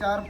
4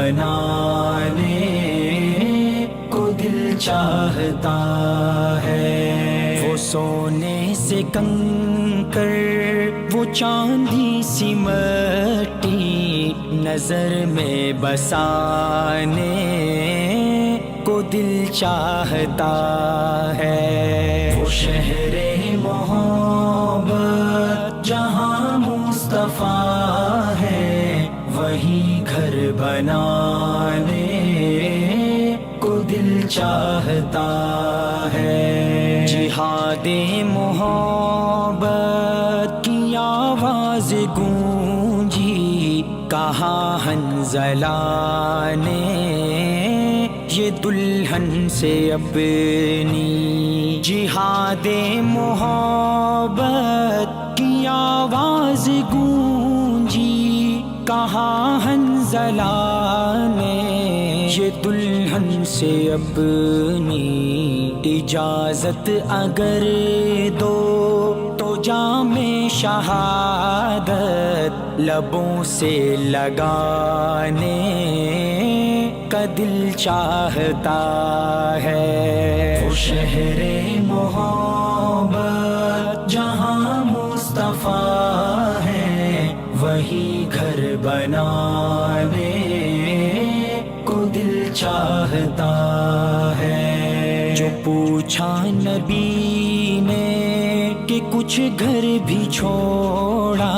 بنانے کو دل چاہتا ہے. وہ سونے سے کنکر وہ چاندی سی مٹی نظر میں بسانے کو دل چاہتا ہے. وہ شہر محبت جہاں مصطفیٰ ہے وہیں گھر بنانے کو دل چاہتا ہے. جہاد محبت کی آواز گونجی کہا حنظلہ نے یہ دلہن سے اپنی. جہاد محبت کی آواز گونجی کہا حنظلہ نے یہ دلہن سے اپنی. اجازت اگر دو تو جام شہادت لبوں سے لگانے کا دل چاہتا ہے. وہ شہر محبت جہاں مصطفیٰ ہے وہی گھر بنانے کو دل چاہتا ہے. جو پوچھا نبی نے کہ کچھ گھر بھی چھوڑا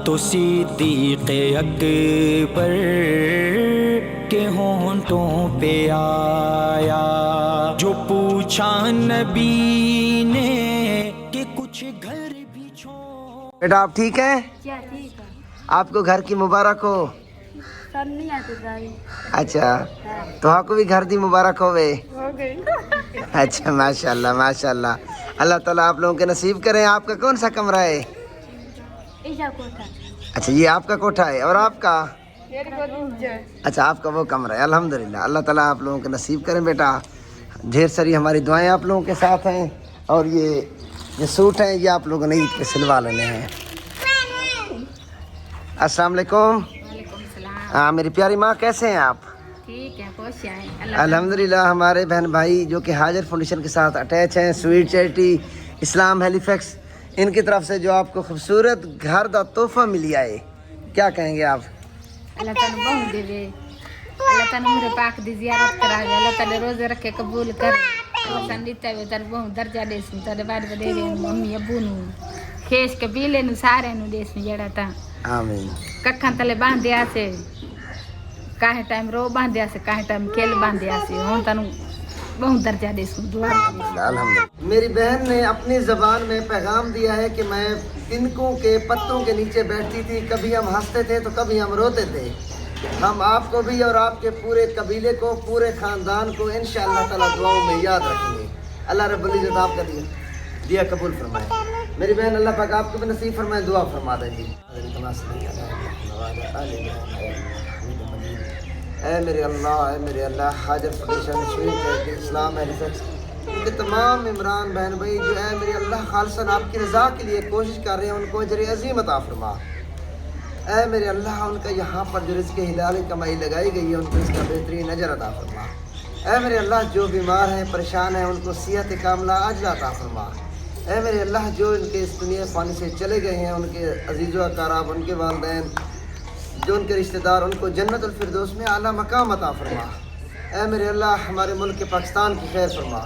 تو صدیق اکبر کے ہونٹوں پہ آیا. جو پوچھا نبی نے کہ کچھ گھر بھی چھوڑا. بیٹا آپ ٹھیک ہیں؟ کیا ٹھیک ہے. آپ کو گھر کی مبارک ہو. سب نہیں آتے دائی. اچھا تو آپ کو بھی گھر دی مبارک ہوئے. ہو گئی. اچھا ماشاء اللہ ماشاء اللہ. اللہ تعالیٰ آپ لوگوں کے نصیب کریں. آپ کا کون سا کمرہ ہے؟ ایشا کوٹھا. اچھا یہ آپ کا کوٹھا ہے اور آپ کا؟ میرے کو دوسرا. اچھا آپ کا وہ کمرہ ہے. الحمدللہ اللہ تعالیٰ آپ لوگوں کے نصیب کریں. بیٹا ڈھیر ساری ہماری دعائیں آپ لوگوں کے ساتھ ہیں. اور یہ سوٹ ہیں یہ آپ لوگوں نے عید پہ سلوا لینے ہیں. السلام علیکم. وعلیکم السلام. ہاں میری پیاری ماں کیسے ہیں آپ؟ ٹھیک ہے خوش ہیں. الحمدللہ. ہمارے بہن بھائی جو کہ حاجر فاؤنڈیشن کے ساتھ اٹیچ ہیں سویٹ چیریٹی اسلام ہیلی فیکس ان کی طرف سے جو آپ کو خوبصورت گھر دا تحفہ ملی آئے کیا کہیں گے آپ؟ اللہ تعالیٰ بہت دے دے. اللہ تعالیٰ میرے پاک دی زیارت کرا دے. اللہ تعالیٰ روزے رکھے قبول کر. سنڈیتا ہوئے تعالیٰ بہت درجہ دے سن. تعالیٰ بعد میں دے دے ممی ابو نو خیش قبیلے نو سارے نو دے سن جڑا تا. آمین. ککھاں تلے باندھیا سے کاہے ٹائم رو باندھیا سے کاہے ٹائم کھیل باندھیا سے ہوں تنو بہت درجہ دے سن. دعا الحمدللہ. میری بہن نے اپنی زبان میں پیغام دیا ہے کہ میں تنکوں کے پتوں کے نیچے بیٹھتی تھی. کبھی ہم ہنستے تھے تو کبھی ہم روتے تھے. ہم آپ کو بھی اور آپ کے پورے قبیلے کو پورے خاندان کو انشاءاللہ تعالیٰ دعاؤں میں یاد رکھیں گے. اللہ رب العزت آپ کا دیا قبول فرمائے. میری بہن اللہ پاک آپ کو بھی نصیب فرمائے. دعا فرما دیں گی. اے میرے اللہ حاجر فاؤنڈیشن سویٹ چیریٹی اسلام ہیلی فیکس ان کے تمام عمران بہن بھائی جو اے میرے اللہ خالصاً آپ کی رضا کے لیے کوشش کر رہے ہیں ان کو اجر عظیم عطا فرما. اے میرے اللہ ان کا یہاں پر جو رزق حلالی کمائی لگائی گئی ہے ان کو اس کا بہترین اجر عطا فرما. اے میرے اللہ جو بیمار ہیں پریشان ہیں ان کو صحت کاملہ عاجلہ عطا فرما. اے میرے اللہ جو ان کے اس دنیا فانی سے چلے گئے ہیں ان کے عزیز و اقارب ان کے والدین جو ان کے رشتہ دار ان کو جنت الفردوس میں اعلیٰ مقام عطا فرما. اے میرے اللہ ہمارے ملک پاکستان کی خیر فرما.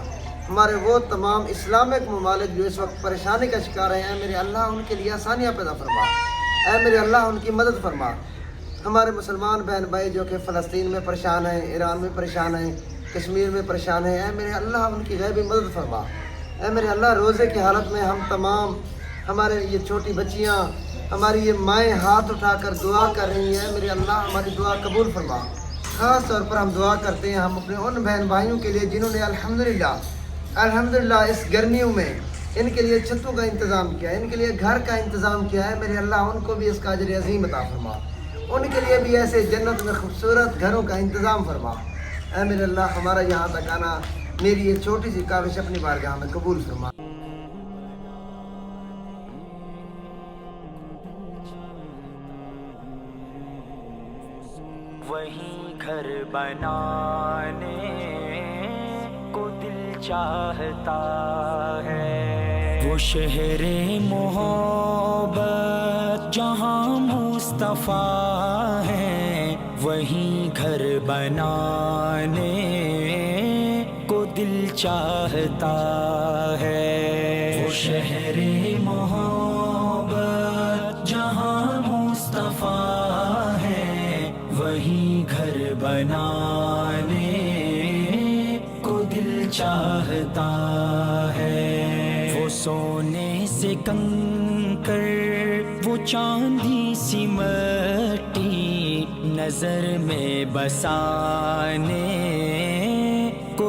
ہمارے وہ تمام اسلامک ممالک جو اس وقت پریشانی کا شکار ہیں اے میرے اللہ ان کے لیے آسانیاں پیدا فرما. اے میرے اللہ ان کی مدد فرما. ہمارے مسلمان بہن بھائی جو کہ فلسطین میں پریشان ہیں ایران میں پریشان ہیں کشمیر میں پریشان ہیں اے میرے اللہ ان کی غیبی مدد فرما. اے میرے اللہ روزے کی حالت میں ہم تمام ہمارے یہ چھوٹی بچیاں ہماری یہ مائیں ہاتھ اٹھا کر دعا کر رہی ہیں میرے اللہ ہماری دعا قبول فرما. خاص طور پر ہم دعا کرتے ہیں ہم اپنے ان بہن بھائیوں کے لیے جنہوں نے الحمدللہ اس گرمیوں میں ان کے لیے چھتوں کا انتظام کیا ہے ان کے لیے گھر کا انتظام کیا ہے میرے اللہ ان کو بھی اس کا اجر عظیم عطا فرما. ان کے لیے بھی ایسے جنت میں خوبصورت گھروں کا انتظام فرما. اے میرے اللہ ہمارا یہاں تک آنا میری یہ چھوٹی سی کاوش اپنی بارگاہ میں قبول فرما. وہیں گھر بنانے کو دل چاہتا ہے. وہ شہر محبت جہاں مصطفیٰ ہے وہیں گھر بنانے کو دل چاہتا ہے. وہ شہر محبت جہاں مصطفیٰ ہے وہیں گھر بنانے کو دل چاہتا ہے. وہ سونے سے کنکر وہ چاندی سی مٹی نظر میں بسانے